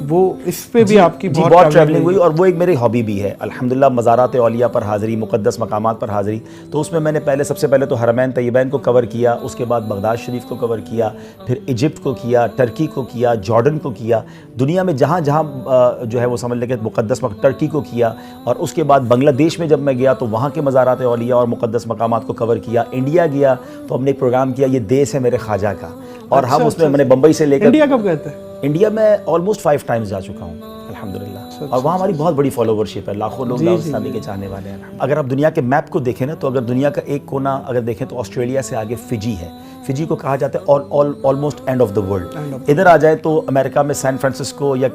وہ اس پہ بھی آپ کی بہت ٹریولنگ ہوئی، اور وہ ایک میری ہابی بھی ہے الحمدللہ۔ مزارات اولیاء پر حاضری، مقدس مقامات پر حاضری، تو اس میں میں نے سب سے پہلے تو حرمین طیبین کو کور کیا، اس کے بعد بغداد شریف کو کور کیا، پھر ایجپٹ کو کیا، ٹرکی کو کیا، جارڈن کو کیا، دنیا میں جہاں جہاں جو ہے وہ سمجھ لیں کہ مقدس ٹرکی کو کیا، اور اس کے بعد بنگلہ دیش میں جب میں گیا تو وہاں کے مزارات اولیاء اور مقدس مقامات کو کور کیا۔ انڈیا گیا تو ہم نے ایک پروگرام کیا یہ دیس ہے میرے خواجہ کا، اور ہم اس میں نے بمبئی سے لے کر انڈیا کب گئے تھے؟ انڈیا میں آلموسٹ 5 ٹائمز جا چکا ہوں الحمدللہ، اور وہاں ہماری بہت بڑی فالوورشپ ہے، لاکھوں لوگ دعوت اسلامی کے چاہنے والے ہیں۔ اگر آپ دنیا کے میپ کو دیکھیں نا تو اگر دنیا کا ایک کونا اگر دیکھیں تو آسٹریلیا سے آگے فجی ہے، فجی کو کہا جاتا ہے almost end of the world. ادھر آ جائے تو امریکہ میں سین فرانسسکو یا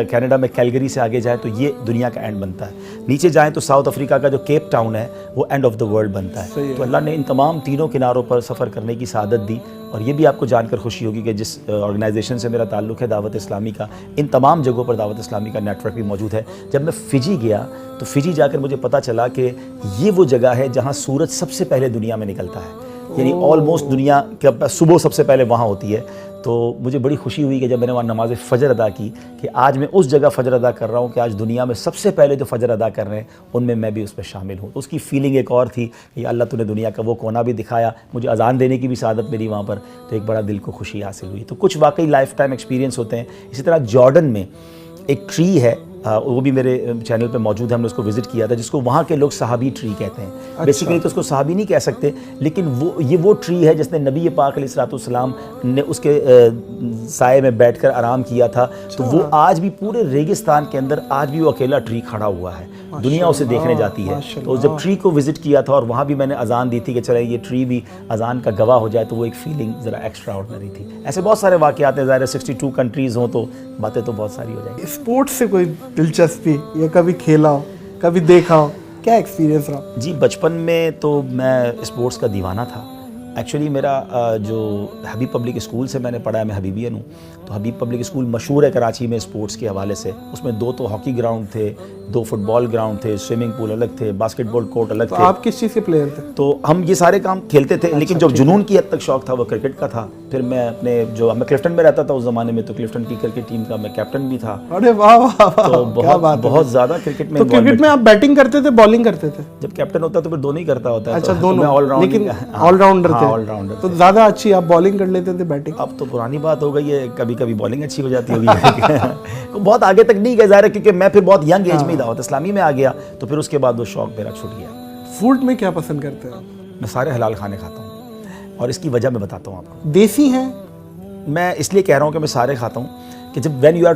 کینیڈا میں کیلگری سے آگے جائے تو یہ دنیا کا اینڈ بنتا ہے، نیچے جائیں تو ساؤتھ افریقہ کا جو کیپ ٹاؤن ہے وہ اینڈ آف دا ورلڈ بنتا ہے۔ تو اللہ نے ان تمام تینوں کناروں پر سفر کرنے کی سعادت دی، اور یہ بھی آپ کو جان کر خوشی ہوگی کہ جس آرگنائزیشن سے میرا تعلق ہے دعوت اسلامی کا، ان تمام جگہوں پر دعوت اسلامی کا نیٹ ورک بھی موجود ہے۔ جب میں فجی گیا تو فجی جا کر مجھے پتہ چلا کہ یہ وہ جگہ ہے جہاں سورج سب سے پہلے دنیا میں نکلتا ہے، یعنی آلموسٹ دنیا کا صبح سب سے پہلے وہاں ہوتی ہے۔ تو مجھے بڑی خوشی ہوئی کہ جب میں نے وہاں نماز فجر ادا کی کہ آج میں اس جگہ فجر ادا کر رہا ہوں کہ آج دنیا میں سب سے پہلے جو فجر ادا کر رہے ہیں ان میں بھی اس پہ شامل ہوں۔ تو اس کی فیلنگ ایک اور تھی کہ اللہ تو نے دنیا کا وہ کونا بھی دکھایا، مجھے اذان دینے کی بھی سعادت ملی وہاں پر، تو ایک بڑا دل کو خوشی حاصل ہوئی۔ تو کچھ واقعی لائف ٹائم ایکسپیرینس ہوتے ہیں۔ اسی طرح جارڈن میں ایک ٹری ہے، وہ بھی میرے چینل پہ موجود ہے، ہم نے اس کو وزٹ کیا تھا، جس کو وہاں کے لوگ صحابی ٹری کہتے ہیں۔ بیسیکلی تو اس کو صحابی نہیں کہہ سکتے، لیکن وہ ٹری ہے جس نے نبی پاک علیہ الصلوۃ والسلام نے اس کے سائے میں بیٹھ کر آرام کیا تھا، تو وہ آج بھی پورے ریگستان کے اندر آج بھی وہ اکیلا ٹری کھڑا ہوا ہے، دنیا اسے دیکھنے جاتی ہے۔ تو جب ٹری کو وزٹ کیا تھا اور وہاں بھی میں نے اذان دی تھی کہ چلے یہ ٹری بھی اذان کا گواہ ہو جائے، تو وہ ایک فیلنگ ذرا ایکسٹرا آرڈنری تھی۔ ایسے بہت سارے واقعات ہیں، ظاہر 62 کنٹریز ہوں تو باتیں تو بہت ساری ہو جائیں گی۔ اسپورٹس سے کوئی دلچسپی یا کبھی کھیلا ہو، کبھی دیکھا ہو، کیا ایکسپیرینس رہا؟ جی بچپن میں تو میں اسپورٹس کا دیوانہ تھا۔ ایکچولی میرا جو حبیب پبلک اسکول سے میں نے پڑھا ہے، میں حبیبین ہوں، تو حبیب پبلک اسکول مشہور ہے کراچی میں اسپورٹس کے حوالے سے۔ اس میں 2 تو ہاکی گراؤنڈ تھے، 2 فٹ بال گراؤنڈ تھے، سوئمنگ پول الگ تھے، باسکٹ بال کورٹ الگ تھے۔ آپ کس چیز کے پلیئر تھے؟ تو ہم یہ سارے کام کھیلتے تھے، لیکن جو جنون کی حد تک شوق تھا وہ کرکٹ کا تھا۔ پھر میں میں کلفٹن میں رہتا تھا اس زمانے میں، تو کلفٹن کی کرکٹ ٹیم کا میں کیپٹن بھی تھا۔ ارے واہ واہ، تو بہت زیادہ کرکٹ میں۔ تو کرکٹ میں آپ بیٹنگ کرتے تھے، بالنگ کرتے تھے؟ جب کیپٹن ہوتا تو پھر دونوں ہی کرتا ہوتا ہے۔ اچھا دونوں، لیکن آل راؤنڈر تھے؟ آل راؤنڈر تو زیادہ اچھی آپ بالنگ کر لیتے تھے بیٹنگ؟ اب تو پرانی بات ہو گئی ہے، کبھی کبھی بالنگ اچھی ہو جاتی ہوگی۔ بہت آگے تک نہیں گئے ظاہر ہے، کیونکہ میں پھر بہت ینگ ایج میں دعوت اسلامی میں آ گیا، تو پھر اس کے بعد وہ شوق میرا چھوٹ گیا۔ فوڈ میں کیا پسند کرتے ہیں؟ میں سارے حلال کھانے کھاتا ہوں، اور اس کی وجہ میں بتاتا ہوں آپ کو۔ دیسی ہیں؟ میں اس لیے کہہ رہا ہوں کہ میں سارے کھاتا ہوں کہ جب وین یو آر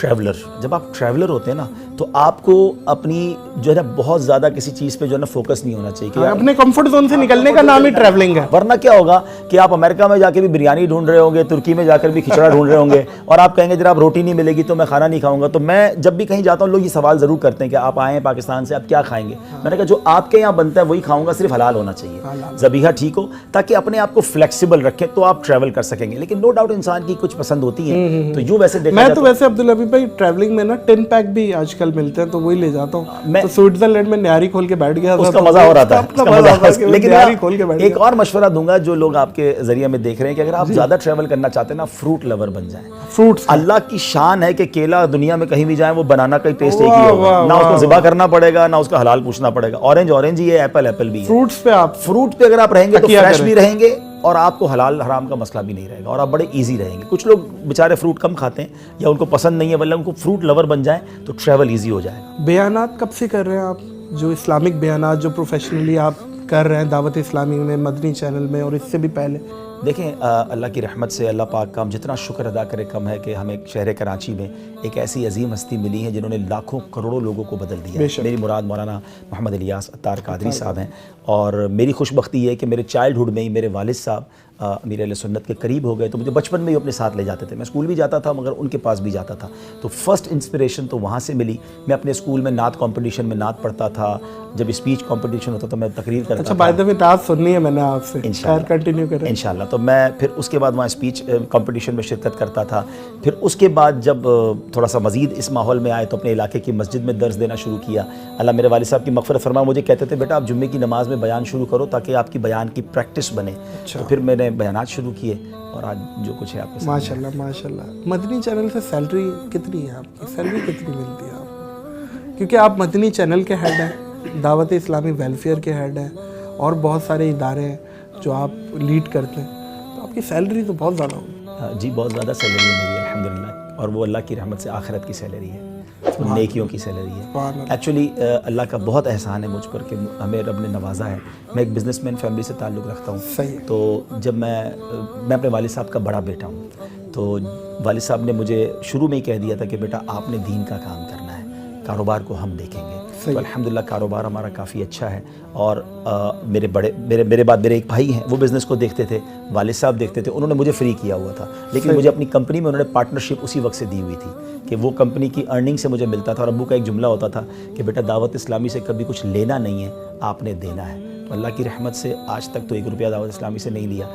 ٹریولر، جب آپ ٹریولر ہوتے ہیں نا تو آپ کو اپنی جو ہے نا بہت زیادہ کسی چیز پہ جو ہے نا فوکس نہیں ہونا چاہیے کہ اپنے کمفرٹ زون سے نکلنے کا نام ہی ٹریولنگ ہے۔ ورنہ کیا ہوگا کہ آپ امریکہ میں جا کے بھی بریانی ڈھونڈ رہے ہوں گے، ترکی میں جا کر بھی کھچڑا ڈھونڈ رہے ہوں گے، اور آپ کہیں گے جناب روٹی نہیں ملے گی تو میں کھانا نہیں کھاؤں گا۔ تو میں جب بھی کہیں جاتا ہوں لوگ یہ سوال ضرور کرتے ہیں کہ آپ آئے ہیں پاکستان سے، آپ کیا کھائیں گے؟ میں نے کہا جو آپ کے یہاں بنتا ہے وہی کھاؤں گا، صرف حلال ہونا چاہیے، ذبیحہ ٹھیک ہو، تاکہ اپنے آپ کو فلیکسیبل رکھیں تو آپ ٹریول کر سکیں گے۔ لیکن نو ڈاؤٹ انسان کی کچھ پسند ہوتی ہیں، تو یوں ویسے دیکھا میں تو ویسے عبدالحبیب بھائی ٹریولنگ میں نا 10 پیک بھی آج کل ملتے ہیں، تو وہی لے جاتا ہوں۔ میں تو سوئٹزرلینڈ میں نیاری کھول کے بیٹھ گیا تھا، اس کا مزہ ہو رہا تھا، لیکن لیکن ایک اور مشورہ دوں گا جو لوگ آپ کے ذریعے میں دیکھ رہے ہیں کہ اگر آپ زیادہ ٹریول کرنا چاہتے ہیں نا، فروٹ لور بن جائیں۔ فروٹس اللہ کی شان ہے کہ کیلا دنیا میں کہیں بھی جائیں وہ بنانا کا ٹیسٹ ایک ہی ہوگا، نہ اس کو ذبح کرنا پڑے گا، نہ اس کا حلال پوچھنا پڑے گا۔ اورنج ہی ہے، ایپل بھی ہے۔ فروٹس پہ آپ فروٹ پہ اگر آپ رہیں گے تو فریش بھی رہیں گے، اور آپ کو حلال حرام کا مسئلہ بھی نہیں رہے گا، اور آپ بڑے ایزی رہیں گے۔ کچھ لوگ بیچارے فروٹ کم کھاتے ہیں یا ان کو پسند نہیں ہے، ورنہ ان کو فروٹ لور بن جائیں تو ٹریول ایزی ہو جائے گا۔ بیانات کب سے کر رہے ہیں آپ، جو اسلامک بیانات جو پروفیشنلی آپ کر رہے ہیں دعوت اسلامی میں، مدنی چینل میں، اور اس سے بھی پہلے؟ دیکھیں اللہ کی رحمت سے اللہ پاک کا ہم جتنا شکر ادا کرے کم ہے کہ ہمیں شہر کراچی میں ایک ایسی عظیم ہستی ملی ہے جنہوں نے لاکھوں کروڑوں لوگوں کو بدل دیا ہے۔ میری مراد مولانا محمد الیاس عطار قادری صاحب ہیں، اور میری خوش بختی یہ ہے کہ میرے چائلڈ ہوڈ میں ہی میرے والد صاحب امیر اہل سنت کے قریب ہو گئے، تو مجھے بچپن میں ہی اپنے ساتھ لے جاتے تھے۔ میں اسکول بھی جاتا تھا مگر ان کے پاس بھی جاتا تھا، تو فرسٹ انسپریشن تو وہاں سے ملی۔ میں اپنے اسکول میں نعت کمپٹیشن میں نعت پڑھتا تھا، جب اسپیچ کمپٹیشن ہوتا تو میں تقریر کرتا تھا۔ اچھا، بائی دا وے نعت سننی ہے میں نے آپ سے، انشاءاللہ کنٹینیو کریں انشاءاللہ۔ تو میں پھر اس کے بعد وہاں اسپیچ کمپٹیشن میں شرکت کرتا تھا. پھر اس کے بعد جب تھوڑا سا مزید اس ماحول میں آئے تو اپنے علاقے کی مسجد میں درس دینا شروع کیا. اللہ میرے والد صاحب کی مغفرت فرمائے, مجھے کہتے تھے بیٹا آپ جمعے کی نماز میں بیان شروع کرو تاکہ آپ کی بیان کی پریکٹس بنے. تو پھر میں نے بیانات شروع کیے اور آج جو کچھ ہے آپ کے ماشاء اللہ ماشاء اللہ. مدنی چینل سے سیلری کتنی ہے آپ کی؟ سیلری کتنی ملتی ہے آپ کو؟ کیونکہ آپ مدنی چینل کے ہیڈ ہیں, دعوت اسلامی ویلفیئر کے ہیڈ ہیں, اور بہت سارے ادارے ہیں جو آپ لیڈ کرتے ہیں, تو آپ کی سیلری تو بہت زیادہ ہوگی. جی بہت زیادہ سیلری ہے میری الحمدللہ, اور وہ اللہ کی رحمت سے آخرت کی سیلری ہے, نیکیوں کی سیلری ہے. ایکچولی اللہ کا بہت احسان ہے مجھ پر کہ ہمیں رب نے نوازا ہے. میں ایک بزنس مین فیملی سے تعلق رکھتا ہوں. صحیح. تو جب میں اپنے والد صاحب کا بڑا بیٹا ہوں, تو والد صاحب نے مجھے شروع میں ہی کہہ دیا تھا کہ بیٹا آپ نے دین کا کام کرنا ہے, کاروبار کو ہم دیکھیں گے. تو الحمدللہ کاروبار ہمارا کافی اچھا ہے. اور میرے بعد میرے ایک بھائی ہیں, وہ بزنس کو دیکھتے تھے, والد صاحب دیکھتے تھے. انہوں نے مجھے فری کیا ہوا تھا, لیکن مجھے اپنی کمپنی میں انہوں نے پارٹنرشپ اسی وقت سے دی ہوئی تھی کہ وہ کمپنی کی ارننگ سے مجھے ملتا تھا. اور ابو کا ایک جملہ ہوتا تھا کہ بیٹا دعوت اسلامی سے کبھی کچھ لینا نہیں ہے, آپ نے دینا ہے. تو اللہ کی رحمت سے آج تک تو 1 روپیہ دعوت اسلامی سے نہیں لیا.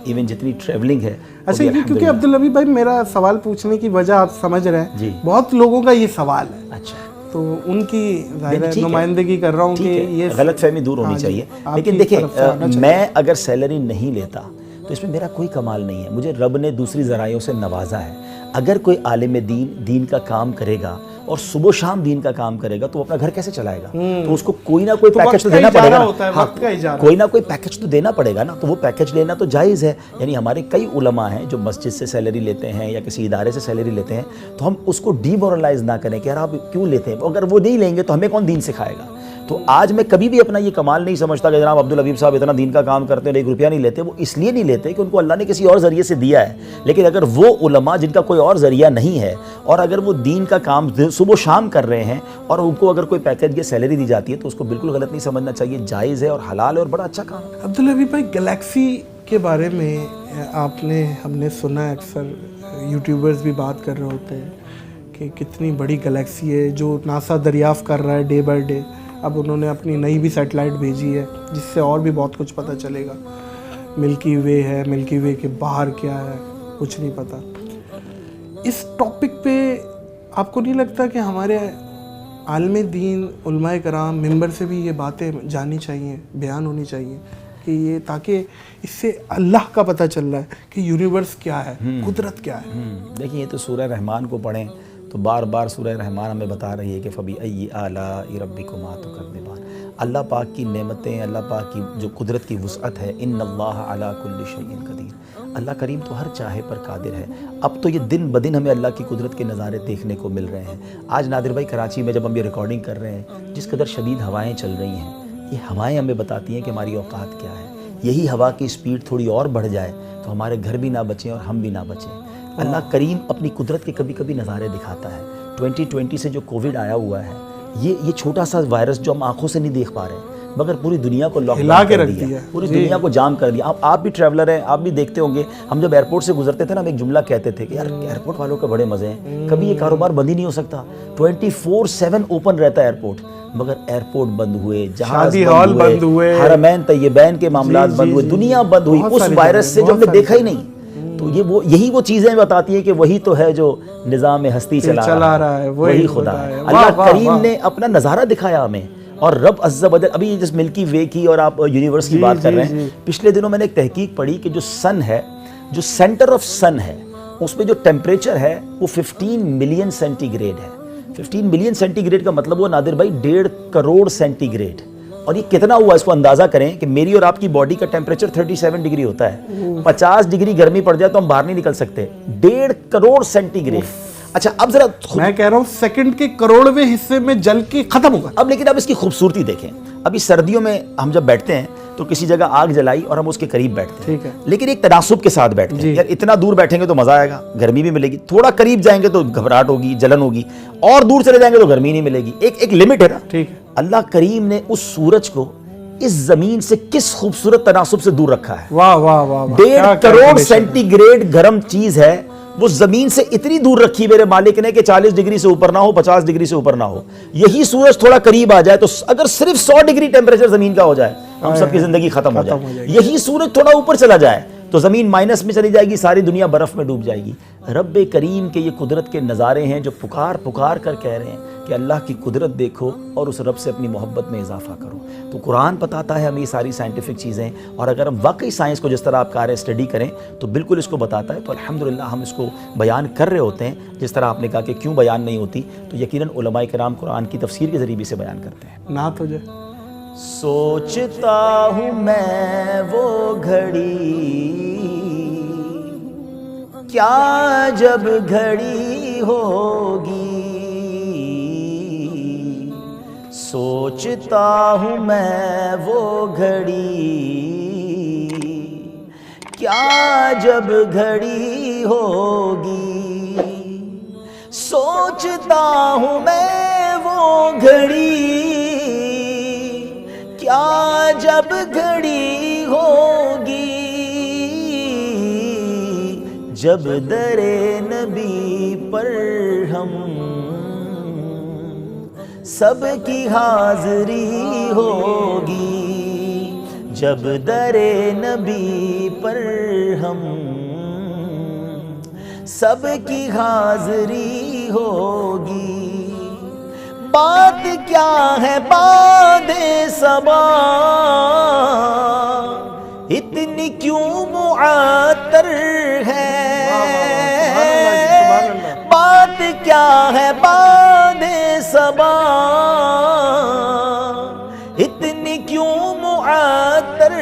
ایون جتنی ٹریولنگ ہے. اچھا, کیونکہ عبدالنبی بھائی میرا سوال پوچھنے کی وجہ آپ سمجھ رہے ہیں, بہت لوگوں کا یہ سوال ہے. اچھا, تو ان کی نمائندگی کر رہا ہوں کہ یہ غلط فہمی دور ہونی چاہیے. لیکن دیکھیں میں اگر سیلری نہیں لیتا تو اس میں میرا کوئی کمال نہیں ہے. مجھے رب نے دوسری ذرائعوں سے نوازا ہے. اگر کوئی عالم دین کا کام کرے گا اور صبح و شام دین کا کام کرے گا تو وہ اپنا گھر کیسے چلائے گا؟ تو اس کو کوئی نہ کوئی پیکج تو دینا پڑے گا. کوئی نہ کوئی پیکج تو دینا پڑے گا نا. تو وہ پیکج لینا تو جائز ہے. یعنی ہمارے کئی علماء ہیں جو مسجد سے سیلری لیتے ہیں یا کسی ادارے سے سیلری لیتے ہیں, تو ہم اس کو ڈی مورلائز نہ کریں کہ یار آپ کیوں لیتے ہیں. اگر وہ نہیں لیں گے تو ہمیں کون دین سکھائے گا؟ تو آج میں کبھی بھی اپنا یہ کمال نہیں سمجھتا کہ جناب عبدالحبیب صاحب اتنا دین کا کام کرتے ہیں 1 روپیہ نہیں لیتے. وہ اس لیے نہیں لیتے کہ ان کو اللہ نے کسی اور ذریعے سے دیا ہے. لیکن اگر وہ علماء جن کا کوئی اور ذریعہ نہیں ہے اور اگر وہ دین کا کام صبح و شام کر رہے ہیں اور ان کو اگر کوئی پیکج یا سیلری دی جاتی ہے تو اس کو بالکل غلط نہیں سمجھنا چاہیے. جائز ہے اور حلال ہے اور بڑا اچھا کام ہے. عبدالحبیب بھائی, گلیکسی کے بارے میں ہم نے سنا ہے, اکثر یوٹیوبرز بھی بات کر رہے ہوتے ہیں کہ کتنی بڑی گلیکسی ہے جو ناسا دریافت کر رہا ہے ڈے بائی ڈے. اب انہوں نے اپنی نئی بھی سیٹلائٹ بھیجی ہے جس سے اور بھی بہت کچھ پتہ چلے گا. ملکی وے ہے, ملکی وے کے باہر کیا ہے کچھ نہیں پتہ. اس ٹاپک پہ آپ کو نہیں لگتا کہ ہمارے عالم دین علماء کرام ممبر سے بھی یہ باتیں جاننی چاہیے, بیان ہونی چاہیے کہ یہ, تاکہ اس سے اللہ کا پتہ چل رہا ہے کہ یونیورس کیا ہے, قدرت کیا ہے. دیکھیں یہ تو سورہ رحمان کو پڑھیں تو بار بار سورہ رحمان ہمیں بتا رہی ہے کہ فَبِأَيِّ آلَاءِ رَبِّكُمَا تُكَذِّبَانِ. اللہ پاک کی نعمتیں, اللہ پاک کی جو قدرت کی وسعت ہے, ان اللہ علی کل شیء قدیر. اللہ کریم تو ہر چاہے پر قادر ہے. اب تو یہ دن بدن ہمیں اللہ کی قدرت کے نظارے دیکھنے کو مل رہے ہیں. آج نادر بھائی کراچی میں جب ہم یہ ریکارڈنگ کر رہے ہیں, جس قدر شدید ہوائیں چل رہی ہیں, یہ ہوائیں ہمیں بتاتی ہیں کہ ہماری اوقات کیا ہے. یہی ہوا کی سپیڈ تھوڑی اور بڑھ جائے تو ہمارے گھر بھی نہ بچیں اور ہم بھی نہ بچیں. اللہ کریم اپنی قدرت کے کبھی کبھی نظارے دکھاتا ہے. 2020 سے جو کووڈ آیا ہوا ہے, یہ چھوٹا سا وائرس جو ہم آنکھوں سے نہیں دیکھ پا رہے مگر پوری دنیا کو لاک ڈاؤن کر دیا, پوری دنیا کو جام کر دیا. آپ بھی ٹریولر ہیں, آپ بھی دیکھتے ہوں گے, ہم جب ایئرپورٹ سے گزرتے تھے نا, ہم ایک جملہ کہتے تھے کہ یار ایئرپورٹ والوں کے بڑے مزے ہیں, کبھی یہ کاروبار بند ہی نہیں ہو سکتا, 24/7 اوپن رہتا ہے ایئرپورٹ. مگر ایئرپورٹ بند ہوئے, جہاز بند ہوئے, حرمین طیبین کے معاملات بند ہوئے, دنیا بند ہوئی اس وائرس سے جو ہم نے دیکھا ہی نہیں. تو یہی وہ چیزیں بتاتی ہیں کہ وہی تو ہے جو نظام ہستی چلا رہا ہے, وہی خدا ہے. اللہ کریم نے اپنا نظارہ دکھایا ہمیں. اور رب عز و جل, ابھی جس ملکی وے کی اور آپ یونیورس کی بات کر رہے ہیں, پچھلے دنوں میں نے ایک تحقیق پڑھی کہ جو سن ہے, جو سینٹر آف سن ہے, اس میں جو ٹیمپریچر ہے وہ 15 ملین سینٹی گریڈ ہے. 15 ملین سینٹی گریڈ کا مطلب وہ نادر بھائی 1.5 کروڑ سینٹی گریڈ. اور یہ کتنا ہوا اس کو اندازہ کریں کہ میری اور آپ کی باڈی کا ٹیمپریچر 37 ڈگری ہوتا ہے, 50 ڈگری گرمی پڑ جائے تو ہم باہر نہیں نکل سکتے. 1.5 کروڑ سینٹی گریڈ. اچھا اب ذرا میں کہہ رہا ہوں سیکنڈ کے کروڑویں حصے میں جل کے ختم ہوگا. اب لیکن اب اس کی خوبصورتی دیکھیں. ابھی سردیوں میں ہم جب بیٹھتے ہیں تو کسی جگہ آگ جلائی اور ہم اس کے قریب بیٹھتے ہیں, لیکن ایک تناسب کے ساتھ بیٹھتے ہیں. یار اتنا دور بیٹھیں گے تو مزہ آئے گا, گرمی بھی ملے گی. تھوڑا قریب جائیں گے تو گھبراہٹ ہوگی, جلن ہوگی, اور دور چلے جائیں گے تو گرمی نہیں ملے گی. ایک لمٹ ہے نا. ٹھیک ہے. اللہ کریم نے اس سورج کو اس زمین سے کس خوبصورت تناسب سے دور رکھا ہے. واہ واہ واہ. 1.5 کروڑ سینٹی گریڈ گرم چیز ہے, وہ زمین سے اتنی دور رکھی میرے مالک نے کہ 40 ڈگری سے اوپر نہ ہو, 50 ڈگری سے اوپر نہ ہو. یہی سورج تھوڑا قریب آ جائے تو اگر صرف 100 ڈگری ٹیمپریچر زمین کا ہو جائے, ہم سب کی زندگی ختم ہو جائے. یہی سورج تھوڑا اوپر چلا جائے, تو زمین مائنس میں چلی جائے گی, ساری دنیا برف میں ڈوب جائے گی. رب کریم کے یہ قدرت کے نظارے ہیں جو پکار پکار کر کہہ رہے ہیں کہ اللہ کی قدرت دیکھو اور اس رب سے اپنی محبت میں اضافہ کرو. تو قرآن بتاتا ہے ہمیں یہ ساری سائنٹیفک چیزیں, اور اگر ہم واقعی سائنس کو جس طرح آپ کہہ رہے ہیں اسٹڈی کریں تو بالکل اس کو بتاتا ہے. تو الحمدللہ ہم اس کو بیان کر رہے ہوتے ہیں. جس طرح آپ نے کہا کہ کیوں بیان نہیں ہوتی, تو یقیناً علماء کرام قرآن کی تفسیر کے ذریعے بھی سے بیان کرتے ہیں. نعت ہو جائے. سوچتا ہوں میں وہ گھڑی کیا جب گھڑی ہوگی, سوچتا ہوں میں وہ گھڑی کیا جب گھڑی ہوگی, سوچتا ہوں میں وہ گھڑی کیا جب گھڑی ہوگی, جب در نبی پر ہم سب کی حاضری ہوگی, جب در نبی پر ہم سب کی حاضری ہوگی. بات کیا ہے باد صبا اتنی کیوں معطر ہے, بات کیا ہے باد صبا اتنی کیوں معطر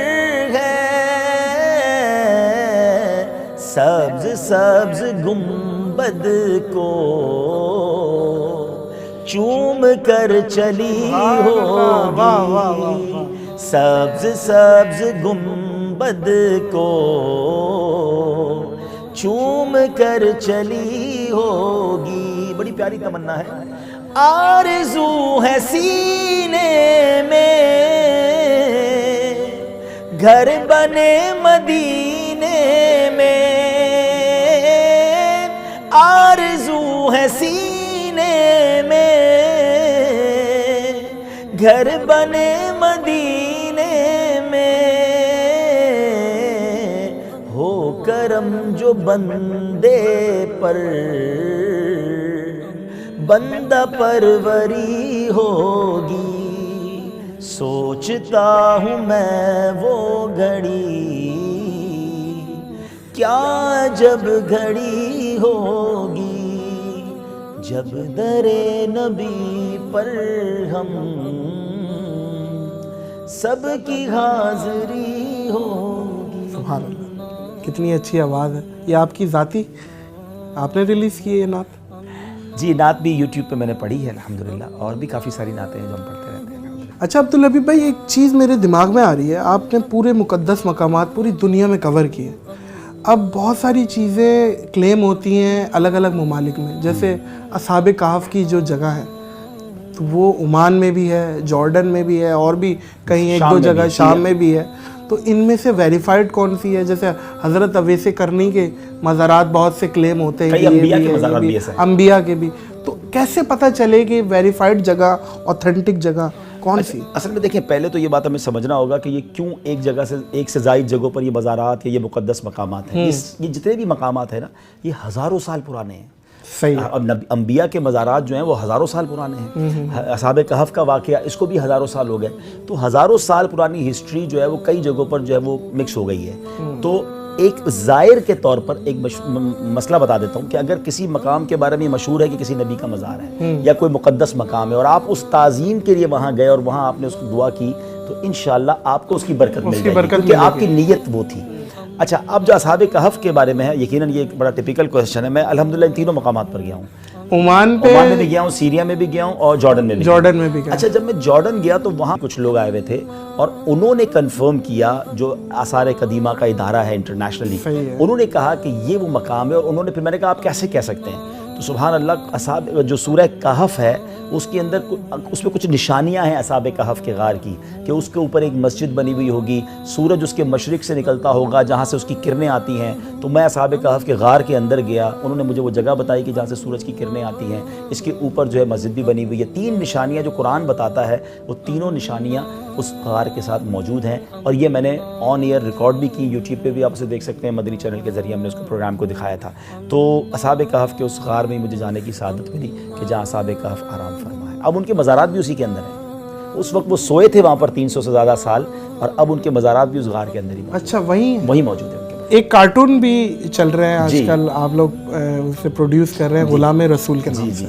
ہے, سبز سبز گنبد کو چوم کر چلی ہوگی, سبز سبز گنبد کو چوم کر چلی ہوگی. بڑی پیاری تمنا ہے. آرزو ہے سینے میں گھر بنے مدینے میں, آرزو ہے سینے میں گھر بنے مدینے میں, ہو کرم جو بندے پر بندہ پروری ہوگی, سوچتا ہوں میں وہ گھڑی کیا جب گھڑی ہوگی, جب در نبی پر ہم سب کی حاضری ہوگی. سبحان اللہ, کتنی اچھی آواز ہے. یہ آپ کی ذاتی آپ نے ریلیز کی ہے یہ نعت؟ جی, نعت بھی یوٹیوب پہ میں نے پڑھی ہے الحمدللہ, اور بھی کافی ساری نعتیں ہیں جو ہم پڑھتے رہتے ہیں. اچھا عبداللبیب بھائی, ایک چیز میرے دماغ میں آ رہی ہے, آپ نے پورے مقدس مقامات پوری دنیا میں کور کیے. اب بہت ساری چیزیں کلیم ہوتی ہیں الگ الگ ممالک میں, جیسے اصحاب کہف کی جو جگہ ہے تو وہ عمان میں بھی ہے, جارڈن میں بھی ہے, اور بھی کہیں ایک دو جگہ شام میں بھی ہے. تو ان میں سے ویریفائڈ کون سی ہے؟ جیسے حضرت اویس کرنی کے مزارات بہت سے کلیم ہوتے ہیں, انبیاء کے بھی, تو کیسے پتہ چلے کہ ویریفائڈ جگہ اوتھینٹک جگہ کون سی؟ اصل میں دیکھیں, پہلے تو یہ بات ہمیں سمجھنا ہوگا کہ یہ کیوں ایک جگہ سے ایک سے زائد جگہوں پر یہ مزارات یا یہ مقدس مقامات ہیں. یہ جتنے بھی مقامات ہیں نا, یہ ہزاروں سال پرانے ہیں. صحیح. انبیاء کے مزارات جو ہیں وہ ہزاروں سال پرانے ہیں. اصحاب کہف کا واقعہ اس کو بھی ہزاروں سال ہو گئے. تو ہزاروں سال پرانی ہسٹری جو ہے وہ کئی جگہوں پر جو ہے وہ مکس ہو گئی ہے. تو ایک زائر کے طور پر ایک مسئلہ بتا دیتا ہوں کہ اگر کسی مقام کے بارے میں مشہور ہے کہ کسی نبی کا مزار ہے یا کوئی مقدس مقام ہے, اور آپ اس تعظیم کے لیے وہاں گئے اور وہاں آپ نے اس کو دعا کی, تو انشاءاللہ آپ کو اس کی برکت مل جائے گی, کیونکہ آپ کی نیت وہ تھی. اچھا, اب جو اصحاب کہف کے بارے میں ہے, یقیناً یہ ایک بڑا ٹپیکل کویسچن ہے. میں الحمدللہ ان تینوں مقامات پر گیا ہوں. عمان میں بھی گیا ہوں, سیریا میں بھی گیا ہوں, اور جارڈن میں بھی گیا. اچھا, جب میں جارڈن گیا تو وہاں کچھ لوگ آئے ہوئے تھے اور انہوں نے کنفرم کیا, جو آثار قدیمہ کا ادارہ ہے انٹرنیشنلی, انہوں نے کہا کہ یہ وہ مقام ہے. اور انہوں نے پھر میں نے کہا آپ کیسے کہہ سکتے ہیں؟ تو سبحان اللہ, اصحاب جو سورہ کہف ہے اس کے اندر اس میں کچھ نشانیاں ہیں اصحاب کہف کے غار کی, کہ اس کے اوپر ایک مسجد بنی ہوئی ہوگی, سورج اس کے مشرق سے نکلتا ہوگا جہاں سے اس کی کرنیں آتی ہیں. تو میں اصحاب کہف کے غار کے اندر گیا, انہوں نے مجھے وہ جگہ بتائی کہ جہاں سے سورج کی کرنیں آتی ہیں. اس کے اوپر جو ہے مسجد بھی بنی ہوئی ہے. 3 نشانیاں جو قرآن بتاتا ہے, وہ تینوں نشانیاں اس غار کے ساتھ موجود ہیں، اور یہ میں نے آن ایئر ریکارڈ بھی کی، یوٹیوب پہ بھی آپ اسے دیکھ سکتے ہیں، مدنی چینل کے ذریعے ہم نے اس کو پروگرام کو دکھایا تھا۔ تو اصحاب کہف کے اس غار میں مجھے جانے کی سعادت ملی کہ جہاں اصحاب کہف آرام فرما ہے۔ اب ان کے مزارات بھی اسی کے اندر ہیں، اس وقت وہ سوئے تھے وہاں پر 300 سے زیادہ سال، اور اب ان کے مزارات بھی اس غار کے اندر ہی موجود اچھا وہیں وہی موجود ہے۔ ایک کارٹون بھی چل رہے ہیں آج کل، آپ لوگ اسے پروڈیوس کر رہے ہیں غلام رسول کے نام سے،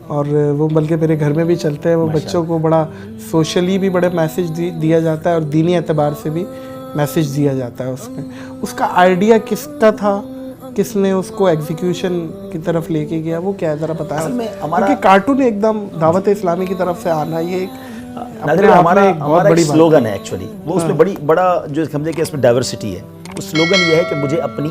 اور وہ بلکہ میرے گھر میں بھی چلتے ہیں، وہ بچوں کو بڑا سوشلی بھی بڑے میسج دیا جاتا ہے اور دینی اعتبار سے بھی میسج دیا جاتا ہے اس میں۔ اس کا آئیڈیا کس کا تھا، کس نے اس کو ایگزیکیوشن کی طرف لے کے گیا، وہ کیا ہے ذرا بتائیں؟ کیونکہ کارٹون ایک دم دعوت اسلامی کی طرف سے آنا، یہ ایک ہمارا ایک سلوگن ہے ایکچولی، وہ اس میں بڑا جو سمجھے کہ اس میں ڈائیورسٹی ہے۔ اس سلوگن یہ ہے کہ مجھے اپنی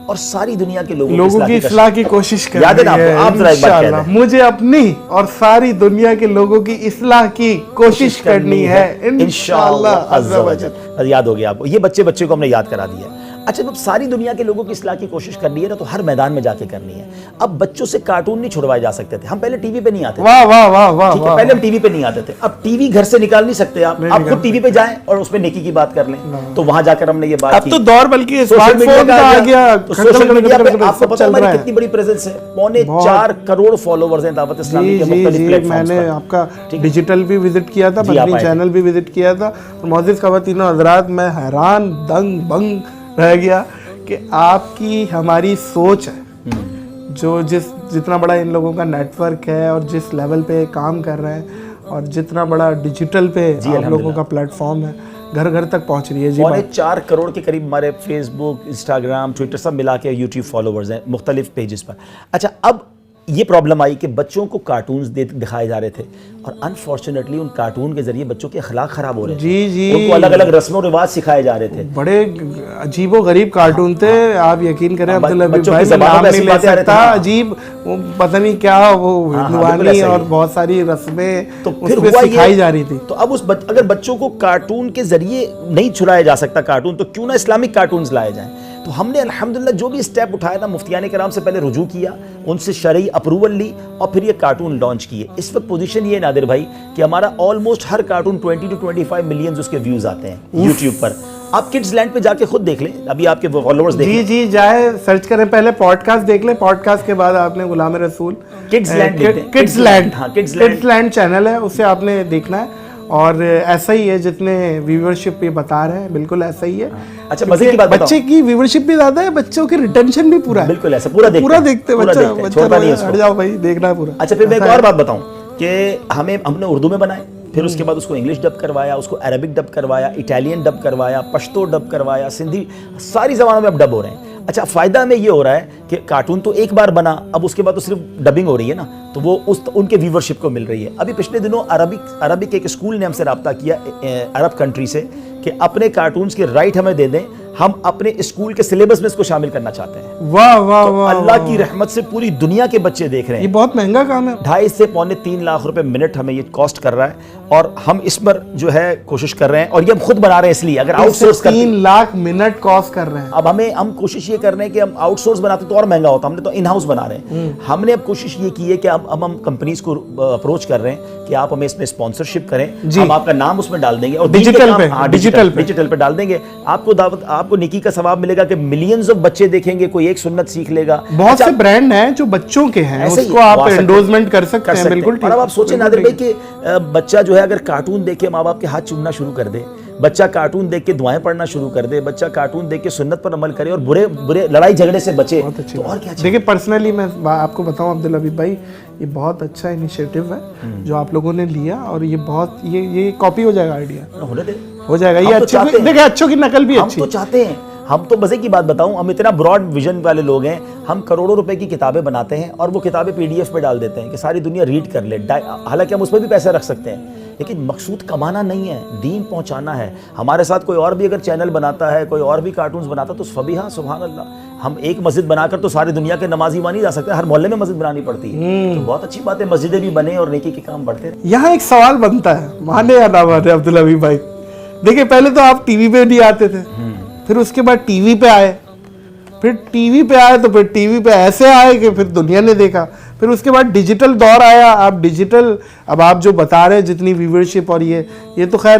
اور ساری دنیا کے لوگوں کی اصلاح کی کوشش کرنی ہے، مجھے اپنی اور ساری دنیا کے لوگوں کی اصلاح کی کوشش کرنی ہے انشاءاللہ عز و جل۔ یاد ہو گیا آپ کو، یہ بچے کو ہم نے یاد کرا دیا۔ اچھا جب ساری دنیا کے لوگوں کی اصلاح کی کوشش کرنی ہے نا، تو ہر میدان میں جا کے کرنی ہے۔ اب بچوں سے کارٹون نہیں چھڑوائے جا سکتے تھے، ہم پہلے ٹی وی پہ نہیں آتے تھے، واہ واہ واہ واہ، ٹھیک ہے، پہلے ہم ٹی وی پہ نہیں آتے تھے، اب ٹی وی گھر سے نکال نہیں سکتے آپ خود ٹی وی پہ جائیں اور اس پہ نیکی کی بات کر لیں، تو وہاں جا کر ہم نے یہ بات کی۔ اب تو دور بلکہ اسمارٹ فون کا آ گیا، سوشل میڈیا پہ آپ کو پتہ ہے ہماری کتنی بڑی پریزنس ہے، 4.25 کروڑ فالوورز ہیں دعوت اسلامی کے مختلف پلیٹ فارمز پر۔ میں نے آپ کا ڈیجیٹل بھی وزٹ کیا تھا، مدنی چینل بھی وزٹ کیا تھا، اور معزز خواتین و حضرات میں حیران دنگ بنگ رہ گیا کہ آپ کی ہماری سوچ ہے، جو جتنا بڑا ان لوگوں کا نیٹ ورک ہے اور جس لیول پہ کام کر رہے ہیں، اور جتنا بڑا ڈیجیٹل پہ آپ لوگوں کا پلیٹ فارم ہے، گھر گھر تک پہنچ رہی ہے۔ 4.25 کروڑ کے قریب ہمارے فیس بک، انسٹاگرام، ٹویٹر سب ملا کے یوٹیوب فالوورز ہیں مختلف پیجز پر۔ اچھا اب یہ پرابلم آئی کہ بچوں کو کارٹونز دکھائے جا رہے تھے، اور انفارچونیٹلی ان کارٹون کے ذریعے بچوں کے اخلاق خراب ہو رہے تھے، ان کو الگ الگ رسم و رواج سکھائے جا رہے تھے، بڑے عجیب و غریب کارٹون تھے، آپ یقین کریں عبداللہ بھائی میں نام نہیں لے سکتا، عجیب وہ پتہ نہیں کیا، وہ ہندوانی اور بہت ساری رسمیں اس میں سکھائی جا رہی تھی۔ تو اب اگر بچوں کو کارٹون کے ذریعے نہیں چھڑایا جا سکتا کارٹون، تو کیوں نہ اسلامک کارٹونز لائے جائیں؟ تو ہم نے الحمدللہ جو بھی اسٹیپ اٹھایا تھا، مفتیان کرام سے پہلے رجوع کیا، ان سے شرعی اپروول لی، اور پھر یہ کارٹون لانچ کیے۔ اس وقت پوزیشن یہ ہے نادر بھائی کہ ہمارا آلموسٹ ہر کارٹون 20 to 25 ملین اس کے ویوز آتے ہیں یوٹیوب پر۔ آپ کڈز لینڈ پہ جا کے خود دیکھ لیں، ابھی آپ کے فالوورز دیکھ لیں، جی جائے سرچ کریں، پہلے پوڈ کاسٹ دیکھ لیں، پوڈ کاسٹ کے بعد آپ نے غلام رسول کڈز لینڈ چینل ہے، اسے آپ نے دیکھنا ہے، اور ایسا ہی ہے جتنے ویورشپ یہ بتا رہے ہیں بالکل ایسا ہی ہے۔ اچھا مزے کی بات بتاؤں، بچے کی ویورشپ بھی زیادہ ہے، بچوں کی ریٹینشن بھی پورا ہے، بالکل ایسا پورا دیکھتے ہیں، ہٹ جاؤ بھائی دیکھنا ہے پورا۔ اچھا پھر میں ایک اور بات بتاؤں کہ ہم نے اردو میں بنائے، پھر اس کے بعد اس کو انگلش ڈب کروایا، اس کو عربک ڈب کروایا، اٹالین ڈب کروایا، پشتو ڈب کروایا، سندھی، ساری زبانوں میں اب ڈب ہو رہے ہیں۔ اچھا فائدہ ہمیں یہ ہو رہا ہے کہ کارٹون تو ایک بار بنا، اب اس کے بعد تو صرف ڈبنگ ہو رہی ہے نا، تو وہ ان کے ویورشپ کو مل رہی ہے۔ ابھی پچھلے دنوں عربک ایک اسکول نے ہم سے رابطہ کیا عرب کنٹری سے کہ اپنے کارٹونز کے رائٹ ہمیں دے دیں، ہم اپنے اسکول کے سلیبس میں اس کو شامل کرنا چاہتے ہیں۔ واہ واہ واہ، اللہ کی رحمت سے پوری دنیا کے بچے دیکھ رہے ہیں۔ یہ بہت مہنگا کام ہے، 2.5 سے 3 لاکھ روپے منٹ ہمیں یہ کاسٹ کر رہا ہے، اور ہم اس پر جو ہے کوشش کر رہے ہیں، اور یہ ہم خود بنا رہے ہیں، اس لیے اگر out source 3 lakh minute cost کر رہے ہیں۔ اب ہم کوشش یہ کر رہے ہیں کہ ہم آؤٹ سورس بناتے تو اور مہنگا ہوتا، ہم نے تو ان ہاؤس بنا رہے ہیں۔ ہم نے اب کوشش یہ کی ہے کہ اب ہم کمپنیز کو اپروچ کر رہے ہیں کہ آپ ہمیں اس میں اسپانسرشپ کریں، ہم آپ کا نام اس میں ڈال دیں گے، اور ڈیجیٹل پہ ڈال دیں گے، آپ کو دعوت، آپ کو نیکی کا ثواب ملے گا کہ ملینز آف بچے دیکھیں گے، کوئی ایک سنت سیکھ لے گا۔ بہت سے برانڈ ہیں جو بچوں کے ہیں، اس کو آپ انڈورسمنٹ کر سکتے ہیں، بالکل ٹھیک۔ اور اب آپ سوچیں نادر بھائی کہ بچہ جو ہے اگر کارٹون دیکھ کے ماں باپ کے ہاتھ چومنا شروع کر دے، بچہ کارٹون دیکھ کے دعائیں پڑھنا شروع کر دے، بچہ کارٹون دیکھ کے سنت پر عمل کرے اور برے لڑائی جھگڑے سے بچے، تو اور کیا چاہیے؟ دیکھیں پرسنلی میں آپ کو بتاؤں عبداللہ بھائی، یہ بہت اچھا انیشیٹو ہے جو آپ لوگوں نے لیا، اور یہ بہت یہ کاپی ہو جائے گا، آئیڈیا ہو جائے گا، یہ اچھے، دیکھیں اچھوں کی نقل بھی اچھی، ہم تو چاہتے ہیں، ہم تو مزے کی بات بتاؤں، ہم اتنا براڈ ویژن والے لوگ ہیں، ہم کروڑوں روپے کی کتابیں بناتے ہیں اور وہ کتابیں PDF پہ ڈال دیتے ہیں کہ ساری دنیا ریڈ کر لے، حالانکہ ہم اس پہ بھی پیسے رکھ سکتے ہیں، لیکن مقصود کمانا نہیں ہے، دین پہنچانا ہے۔ ہمارے ساتھ کوئی اور بھی اگر چینل بناتا ہے، کوئی اور بھی کارٹونز بناتا ہے، تو فبیہا سبحان اللہ، ہم ایک مسجد بنا کر تو ساری دنیا کے نمازی وہاں نہیں جا سکتے، ہر محلے میں مسجد بنانی پڑتی ہے، تو بہت اچھی بات ہے، مسجدیں بھی بنے اور نیکی کے کام بڑھتے رہے۔ یہاں ایک سوال بنتا ہے، مانے یا نہ مانے عبداللہ بھائی، دیکھیں پہلے تو آپ ٹی وی پہ نہیں آتے تھے، پھر اس کے بعد ٹی وی پہ آئے، پھر ٹی وی پہ آئے تو پھر ٹی وی پہ ایسے آئے کہ پھر دنیا نے دیکھا، پھر اس کے بعد ڈیجیٹل دور آیا، آپ ڈیجیٹل، اب آپ جو بتا رہے ہیں جتنی ویورشپ، اور یہ تو خیر